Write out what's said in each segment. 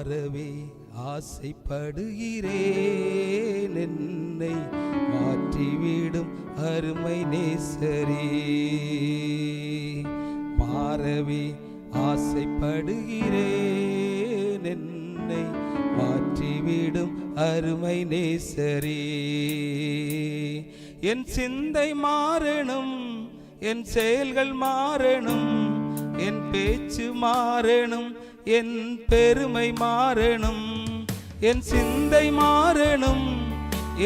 மாறவே ஆசைப்படுகிறேன், என்னை மாற்றிவிடும் அருமை நேசரே. மாறவே ஆசைப்படுகிறேன், என்னை மாற்றிவிடும் அருமை நேசரே. என் சிந்தை மாறணும், என் செயல்கள் மாறணும், என் பேச்சு மாறணும், என் பெருமை மாறணும். என் சிந்தை மாறணும்,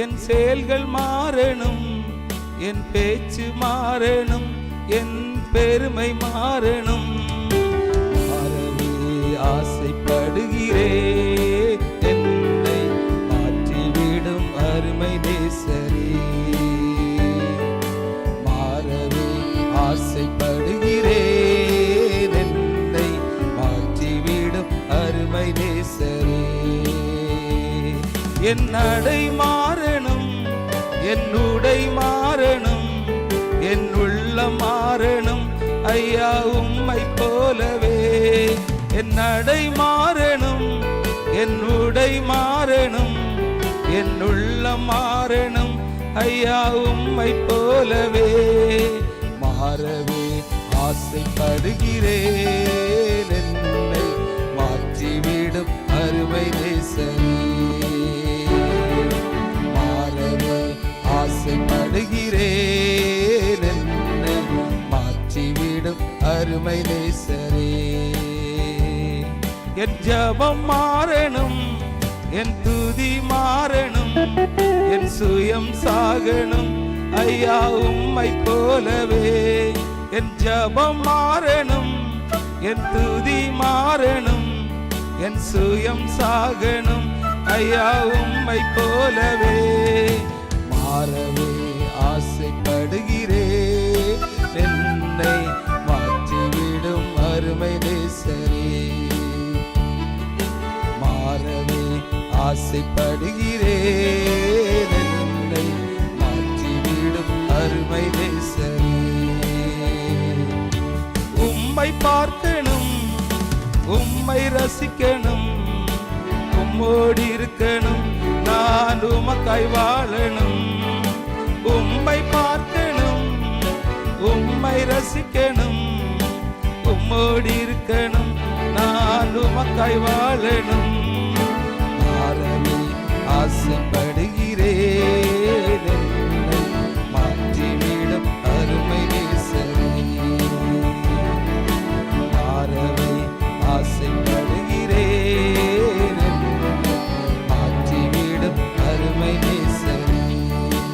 என் செயல்கள் மாறணும், என் பேச்சு மாறணும், என் பெருமை மாறணும். மாறவே ஆசைப்படுகிறேன், என்னை மாற்றிவிடும் அருமை நேசரே. மாறவே ஆசைப்படுகிறேன், என்னை மாற்றிவிடும் அருமை நேசரே. என் நடை மாறணும், என் உடை மாறணும், என் உள்ளம் மாறணும் ஐயா உம்மை போலவே. என் நடை மாறணும், என் உடை மாறணும், என் உள்ளம் மாறணும் ஐயா உம்மை போலவே. மாறவே ஆசைப்படுகிறேன், என்னை மாற்றிவிடும் அருமை நேசரே. மாறவே ஆசைப்படுகிறேன், என்னை மாற்றிவிடும் அருமை நேசரே. என் ஜெபம் மாறணும், என் துதி மாறணும், என் சுயம் சாகணும் ஐயா உம்மை போலவே. என் ஜெபம் மாறணும், என் துதி மாறணும், என் சுயம் சாகணும் ஐயா உம்மை போலவே. மாறவே ஆசைப்படுகிறேன், என்னை மாற்றிவிடும் அருமை நேசரே. மாறவே ஆசைப்படுகிறேன், என்னை மாற்றிவிடும் அருமை நேசரே. உம்மை பார்க்கணும், உம்மை ரசிக்கணும், உம்மோடு இருக்கணும், நான் உமக்காய் வாழணும். உம்மை பார்க்கணும், உம்மை ரசிக்கணும், உம்மோடு இருக்கணும், நான் உமக்காய் வாழணும். மாறவே ஆசை